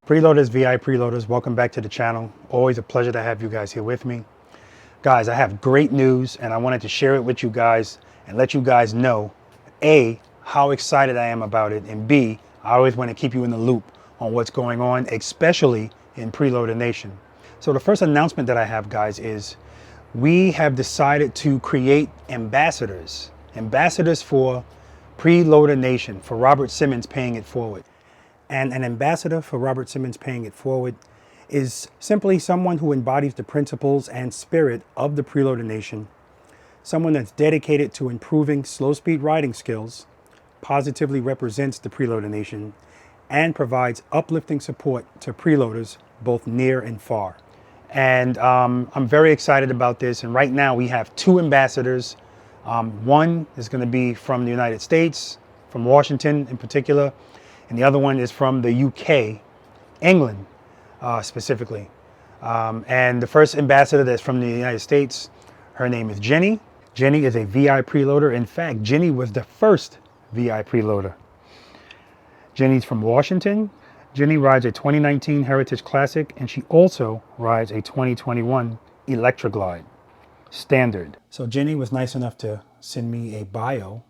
Preloaders, V.I.Preloaders, welcome back to the channel. Always a pleasure to have you guys here with me. Guys, I have great news and I wanted to share it with you guys and let you guys know, A, how excited I am about it, and B, I always want to keep you in the loop on what's going on, especially in Preloader Nation. So the first announcement that I have, guys, is we have decided to create ambassadors for Preloader Nation, for Robert Simmons Paying It Forward. And an ambassador for Robert Simmons Paying It Forward is simply someone who embodies the principles and spirit of the Preloader Nation, someone that's dedicated to improving slow speed riding skills, positively represents the Preloader Nation, and provides uplifting support to preloaders both near and far. And I'm very excited about this. And right now we have two ambassadors. One is going to be from the United States, from Washington in particular, and the other one is from the UK, England specifically. And the first ambassador that's from the United States, her name is Jenni. Jenni is a V.I. Preloader. In fact, Jenni was the first V.I. Preloader. Jenni's from Washington. Jenni rides a 2019 Heritage Classic, and she also rides a 2021 Electroglide Standard. So Jenni was nice enough to send me a bio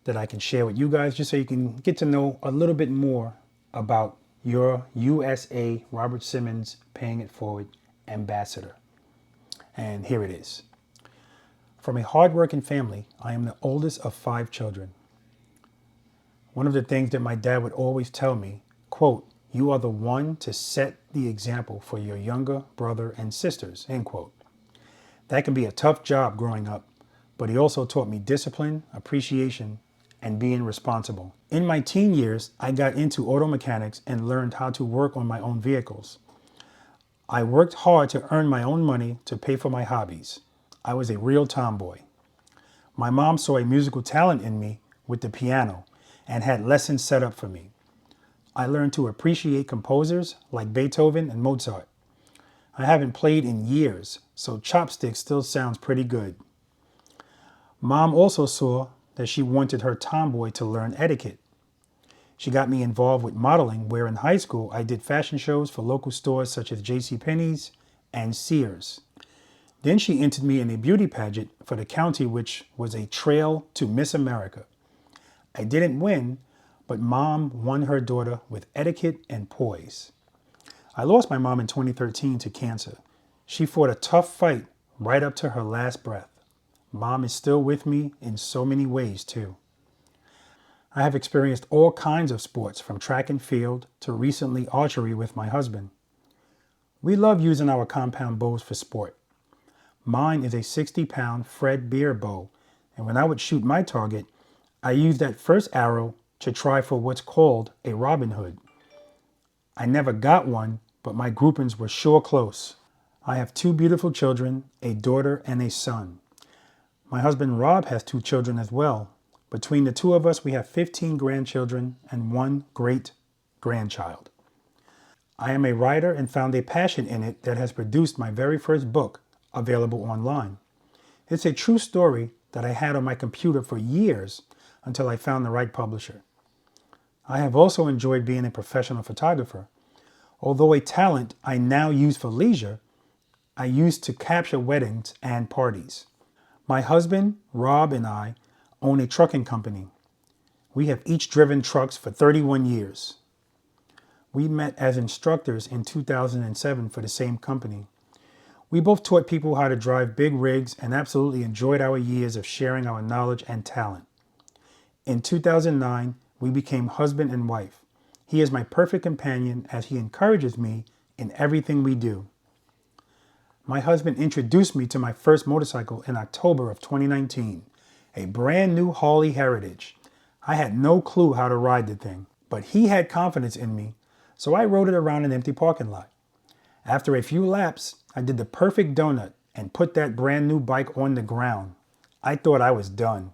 that I can share with you guys, just so you can get to know a little bit more about your USA Robert Simmons Paying It Forward ambassador. And here it is. From a hardworking family, I am the oldest of 5 children. One of the things that my dad would always tell me, quote, "You are the one to set the example for your younger brother and sisters," end quote. That can be a tough job growing up, but he also taught me discipline, appreciation, and being responsible. In my teen years, I got into auto mechanics and learned how to work on my own vehicles. I worked hard to earn my own money to pay for my hobbies. I was a real tomboy. My mom saw a musical talent in me with the piano and had lessons set up for me. I learned to appreciate composers like Beethoven and Mozart. I haven't played in years, so chopsticks still sounds pretty good. Mom also saw that she wanted her tomboy to learn etiquette. She got me involved with modeling, where in high school I did fashion shows for local stores such as JCPenney's and Sears. Then she entered me in a beauty pageant for the county, which was a trail to Miss America. I didn't win, but Mom won her daughter with etiquette and poise. I lost my mom in 2013 to cancer. She fought a tough fight right up to her last breath. Mom is still with me in so many ways too. I have experienced all kinds of sports, from track and field to recently archery with my husband. We love using our compound bows for sport. Mine is a 60-pound Fred Beer bow, and when I would shoot my target, I used that first arrow to try for what's called a Robin Hood. I never got one, but my groupings were sure close. I have 2 beautiful children, a daughter and a son. My husband Rob has 2 children as well. Between the 2 of us, we have 15 grandchildren and 1 great-grandchild. I am a writer and found a passion in it that has produced my very first book, available online. It's a true story that I had on my computer for years until I found the right publisher. I have also enjoyed being a professional photographer. Although a talent I now use for leisure, I used to capture weddings and parties. My husband, Rob, and I own a trucking company. We have each driven trucks for 31 years. We met as instructors in 2007 for the same company. We both taught people how to drive big rigs and absolutely enjoyed our years of sharing our knowledge and talent. In 2009, we became husband and wife. He is my perfect companion as he encourages me in everything we do. My husband introduced me to my first motorcycle in October of 2019, a brand new Harley Heritage. I had no clue how to ride the thing, but he had confidence in me, so I rode it around an empty parking lot. After a few laps, I did the perfect donut and put that brand new bike on the ground. I thought I was done.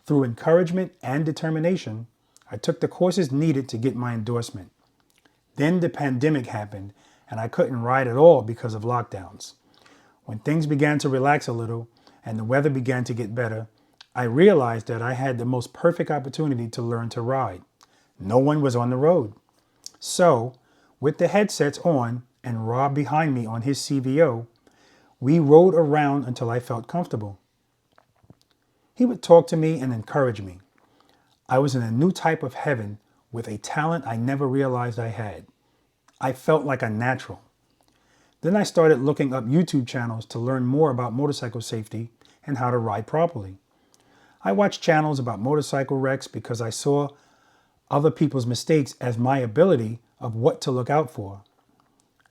Through encouragement and determination, I took the courses needed to get my endorsement. Then the pandemic happened, and I couldn't ride at all because of lockdowns. When things began to relax a little and the weather began to get better, I realized that I had the most perfect opportunity to learn to ride. No one was on the road. So With the headsets on and Rob behind me on his CVO, we rode around until I felt comfortable. He would talk to me and encourage me. I was in a new type of heaven with a talent I never realized I had. I felt like a natural. Then I started looking up YouTube channels to learn more about motorcycle safety and how to ride properly. I watched channels about motorcycle wrecks because I saw other people's mistakes as my ability of what to look out for.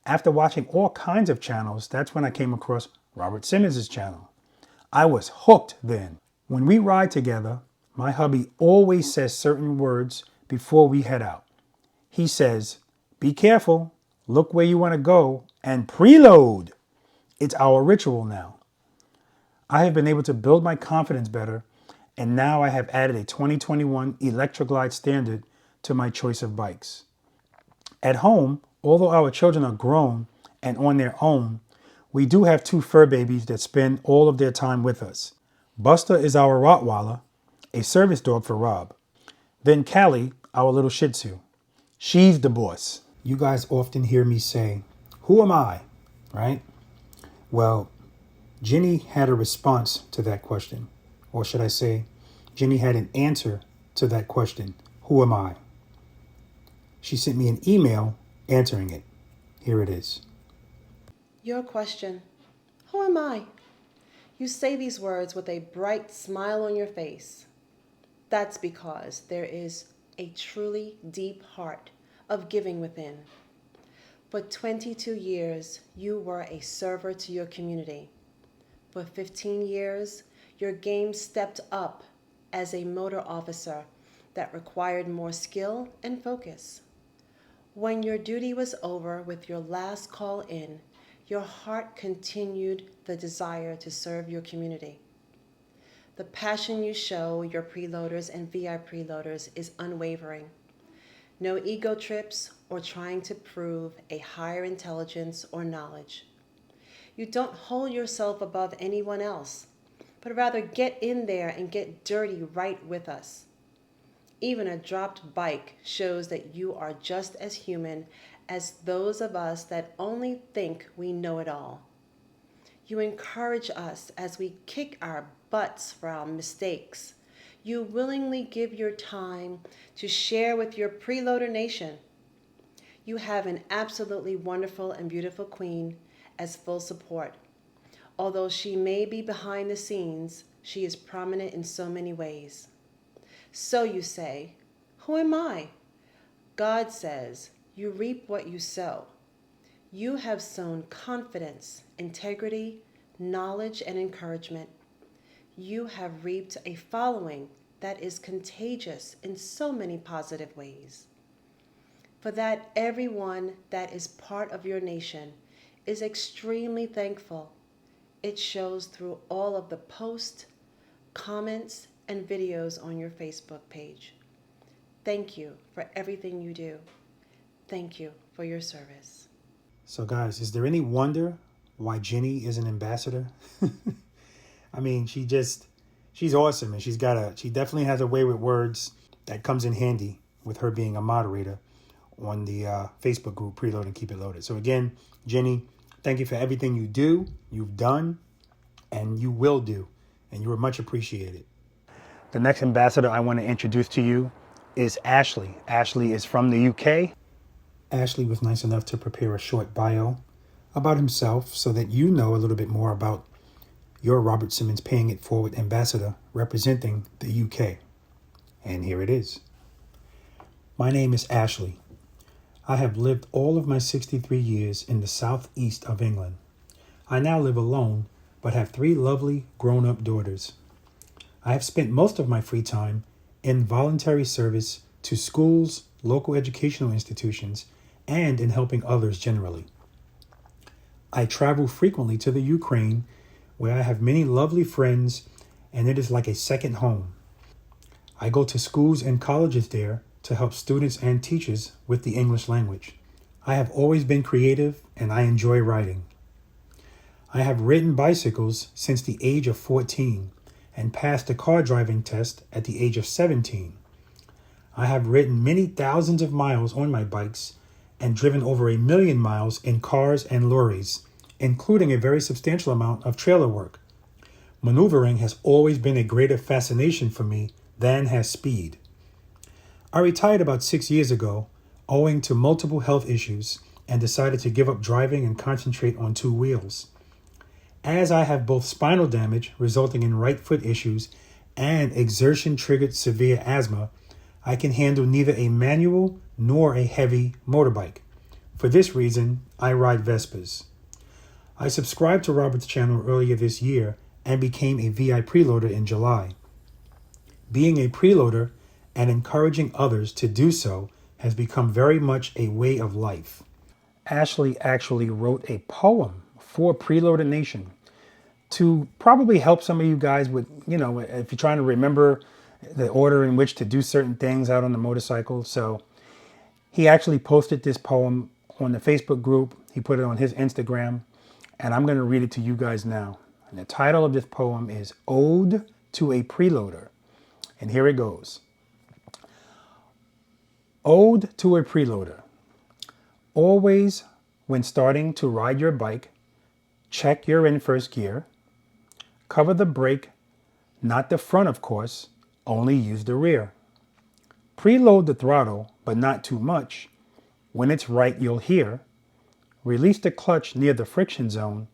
After watching all kinds of channels, that's when I came across Robert Simmons' channel. I was hooked then. When we ride together, my hubby always says certain words before we head out. He says, "Be careful, look where you want to go, and preload." It's our ritual now. I have been able to build my confidence better, and now I have added a 2021 Electroglide standard to my choice of bikes. At home, although our children are grown and on their own, we do have two fur babies that spend all of their time with us. Buster is our Rottweiler, a service dog for Rob. Then Callie, our little Shih Tzu. She's the boss. You guys often hear me say, "Who am I?" Right? Well, Jenni had a response to that question. Or should I say, Jenni had an answer to that question, "Who am I?" She sent me an email answering it. Here it is. Your question, who am I? You say these words with a bright smile on your face. That's because there is a truly deep heart of giving within. For 22 years, you were a server to your community. For 15 years, your game stepped up as a motor officer that required more skill and focus. When your duty was over with your last call in, your heart continued the desire to serve your community. The passion you show your preloaders and V.I.Preloaders is unwavering. No ego trips or trying to prove a higher intelligence or knowledge. You don't hold yourself above anyone else, but rather get in there and get dirty right with us. Even a dropped bike shows that you are just as human as those of us that only think we know it all. You encourage us as we kick our butts for our mistakes. You willingly give your time to share with your Preloader Nation. You have an absolutely wonderful and beautiful queen as full support. Although she may be behind the scenes, she is prominent in so many ways. So you say, who am I? God says, you reap what you sow. You have sown confidence, integrity, knowledge, and encouragement. You have reaped a following that is contagious in so many positive ways. For that, everyone that is part of your nation is extremely thankful. It shows through all of the posts, comments, and videos on your Facebook page. Thank you for everything you do. Thank you for your service. So guys, is there any wonder why Jenni is an ambassador? I mean, she's awesome, and she definitely has a way with words that comes in handy with her being a moderator on the Facebook group Preload and Keep It Loaded. So again, Jenni, thank you for everything you do, you've done, and you will do, and you are much appreciated. The next ambassador I want to introduce to you is Ashley. Ashley is from the UK. Ashley was nice enough to prepare a short bio about himself so that you know a little bit more about your Robert Simmons-Paying It Forward ambassador representing the UK. And here it is. My name is Ashley. I have lived all of my 63 years in the southeast of England. I now live alone, but have 3 lovely grown-up daughters. I have spent most of my free time in voluntary service to schools, local educational institutions, and in helping others generally. I travel frequently to the Ukraine, where I have many lovely friends, and it is like a second home. I go to schools and colleges there to help students and teachers with the English language. I have always been creative, and I enjoy writing. I have ridden bicycles since the age of 14 and passed a car driving test at the age of 17. I have ridden many thousands of miles on my bikes and driven over 1 million miles in cars and lorries, including a very substantial amount of trailer work. Maneuvering has always been a greater fascination for me than has speed. I retired about 6 years ago, owing to multiple health issues, and decided to give up driving and concentrate on 2 wheels. As I have both spinal damage resulting in right foot issues and exertion-triggered severe asthma, I can handle neither a manual nor a heavy motorbike. For this reason, I ride Vespas. I subscribed to Robert's channel earlier this year and became a V.I.Preloader in July. Being a preloader and encouraging others to do so has become very much a way of life. Ashley actually wrote a poem for Preloader Nation to probably help some of you guys with, if you're trying to remember the order in which to do certain things out on the motorcycle. So he actually posted this poem on the Facebook group. He put it on his Instagram, and I'm going to read it to you guys now. And the title of this poem is Ode to a Preloader. And here it goes. Ode to a Preloader. Always, when starting to ride your bike, check you're in first gear. Cover the brake, not the front of course, only use the rear. Preload the throttle, but not too much. When it's right, you'll hear. Release the clutch near the friction zone.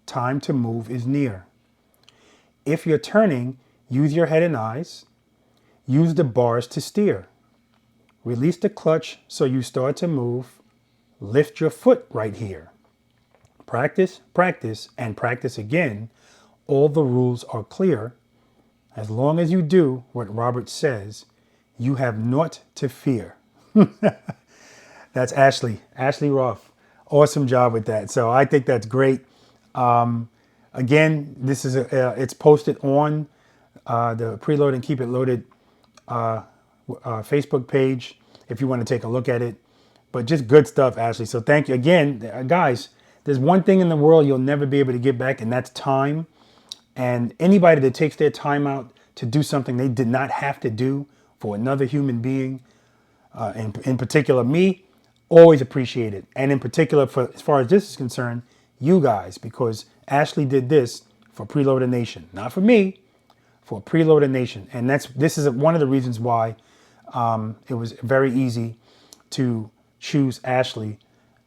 Time to move is near. If you're turning, use your head and eyes. Use the bars to steer. Release the clutch so you start to move. Lift your foot right here. Practice, practice, and practice again. All the rules are clear. As long as you do what Robert says, you have naught to fear. That's Ashley Roth. Awesome job with that. So I think that's great. Again, this is it's posted on the Preload and Keep It Loaded Facebook page if you want to take a look at it. But just good stuff, Ashley. So thank you again, guys. There's one thing in the world you'll never be able to get back, and that's time. And anybody that takes their time out to do something they did not have to do for another human being, in particular me, always appreciate it. And in particular, as far as this is concerned, you guys, because Ashley did this for Preloader Nation, not for me, for Preloader Nation. And this is one of the reasons why it was very easy to choose Ashley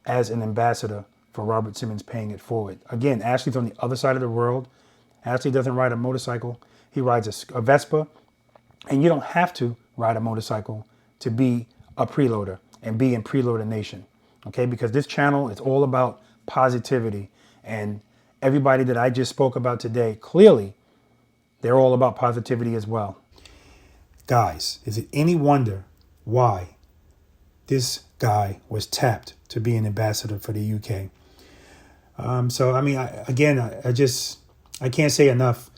as an ambassador for Robert Simmons-Paying It Forward. Again, Ashley's on the other side of the world. Ashley doesn't ride a motorcycle. He rides a Vespa. And you don't have to ride a motorcycle to be a preloader and be in Preloader Nation. Okay, because this channel is all about positivity. And everybody that I just spoke about today, clearly, they're all about positivity as well. Guys, is it any wonder why this guy was tapped to be an ambassador for the UK? So, I mean, I can't say enough.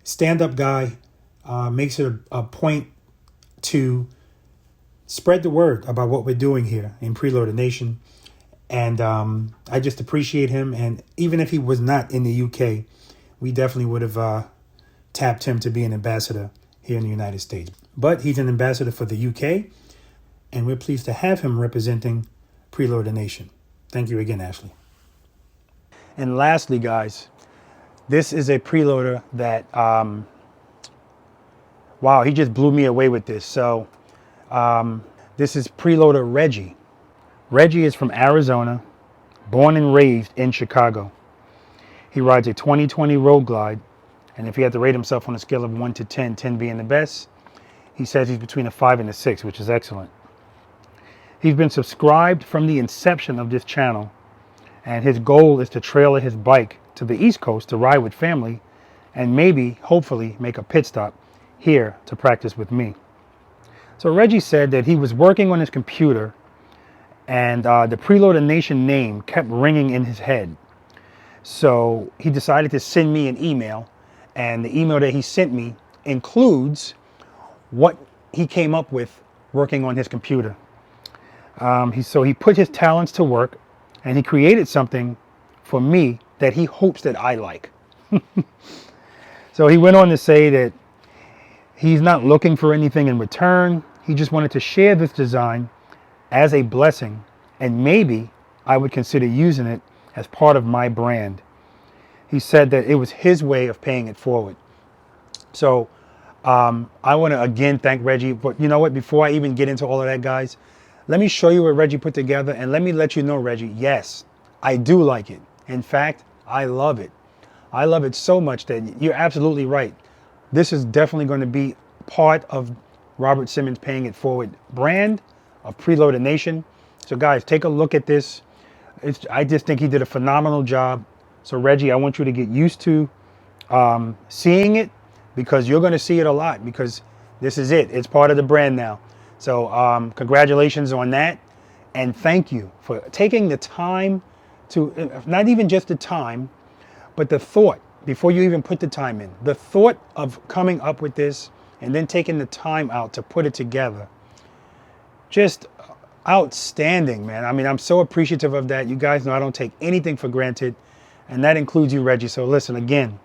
Stand-up guy, makes it a point to spread the word about what we're doing here in Preloader Nation. And I just appreciate him. And even if he was not in the UK, we definitely would have tapped him to be an ambassador here in the United States. But he's an ambassador for the UK, and we're pleased to have him representing Preloader Nation. Thank you again, Ashley. And lastly, guys, this is a preloader that, wow, he just blew me away with this. So this is Preloader Reggie. Reggie is from Arizona, born and raised in Chicago. He rides a 2020 Road Glide, and if he had to rate himself on a scale of 1 to 10, 10 being the best, he says he's between a 5 and a 6, which is excellent. He's been subscribed from the inception of this channel, and his goal is to trailer his bike to the East Coast to ride with family and maybe, hopefully, make a pit stop here to practice with me. So Reggie said that he was working on his computer and the Preloader Nation name kept ringing in his head. So he decided to send me an email, and the email that he sent me includes what he came up with working on his computer. So he put his talents to work, and he created something for me that he hopes that I like. So he went on to say that he's not looking for anything in return. He just wanted to share this design as a blessing and maybe I would consider using it as part of my brand. He said that it was his way of paying it forward. So I want to again thank Reggie. But you know what? Before I even get into all of that, guys, let me show you what Reggie put together, and let me let you know, Reggie, yes, I do like it. In fact, I love it. I love it so much that you're absolutely right. This is definitely going to be part of Robert Simmons Paying It Forward brand of Preloader Nation. So guys, take a look at this. I just think he did a phenomenal job. So Reggie, I want you to get used to seeing it, because you're going to see it a lot, because this is it. It's part of the brand now. So congratulations on that. And thank you for taking the time to, not even just the time, but the thought, before you even put the time in, the thought of coming up with this and then taking the time out to put it together. Just outstanding, man. I mean, I'm so appreciative of that. You guys know I don't take anything for granted, and that includes you, Reggie. So listen, again,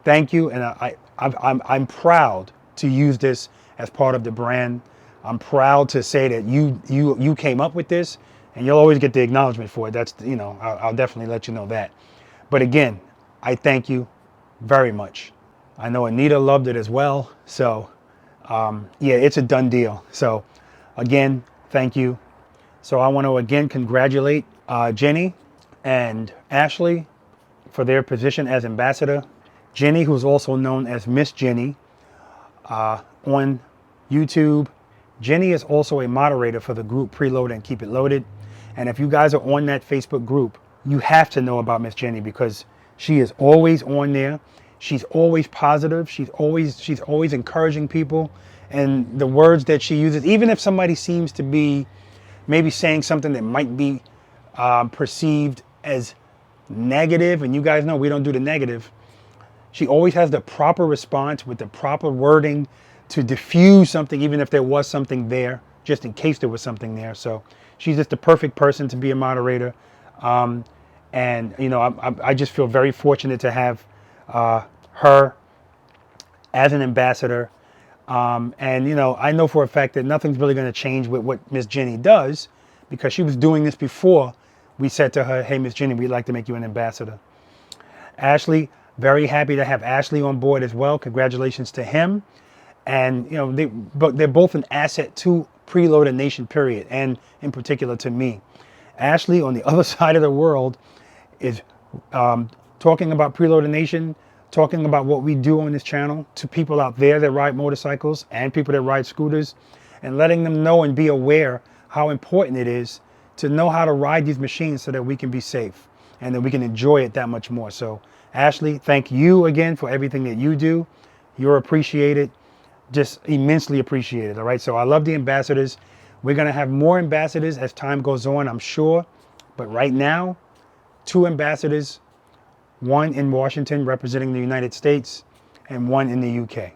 thank you. And I'm proud to use this as part of the brand. I'm proud to say that you came up with this, and you'll always get the acknowledgement for it. That's, you know, I'll definitely let you know that. But again, I thank you very much. I know Anita loved it as well. So yeah, it's a done deal. So again, thank you. So I want to again congratulate Jenni and Ashley for their position as ambassador. Jenni, who's also known as Miss Jenni on YouTube. Jenni is also a moderator for the group Preload and Keep It Loaded. And if you guys are on that Facebook group, you have to know about Miss Jenni, because she is always on there. She's always positive. She's always encouraging people. And the words that she uses, even if somebody seems to be maybe saying something that might be perceived as negative, and you guys know we don't do the negative, she always has the proper response with the proper wording to diffuse something, even if there was something there, just in case there was something there. So she's just the perfect person to be a moderator. And, you know, I just feel very fortunate to have her as an ambassador. And, you know, I know for a fact that nothing's really going to change with what Miss Jenni does, because she was doing this before we said to her, hey, Miss Jenni, we'd like to make you an ambassador. Ashley, very happy to have Ashley on board as well. Congratulations to him. And, you know, they're both an asset to Preloader Nation, period, and in particular to me. Ashley, on the other side of the world, is talking about Preloader Nation, talking about what we do on this channel to people out there that ride motorcycles and people that ride scooters, and letting them know and be aware how important it is to know how to ride these machines so that we can be safe and that we can enjoy it that much more. So Ashley, thank you again for everything that you do. You're appreciated, just immensely appreciated. All right, so I love the ambassadors. We're going to have more ambassadors as time goes on, I'm sure. But right now, 2 ambassadors, one in Washington representing the United States and one in the UK.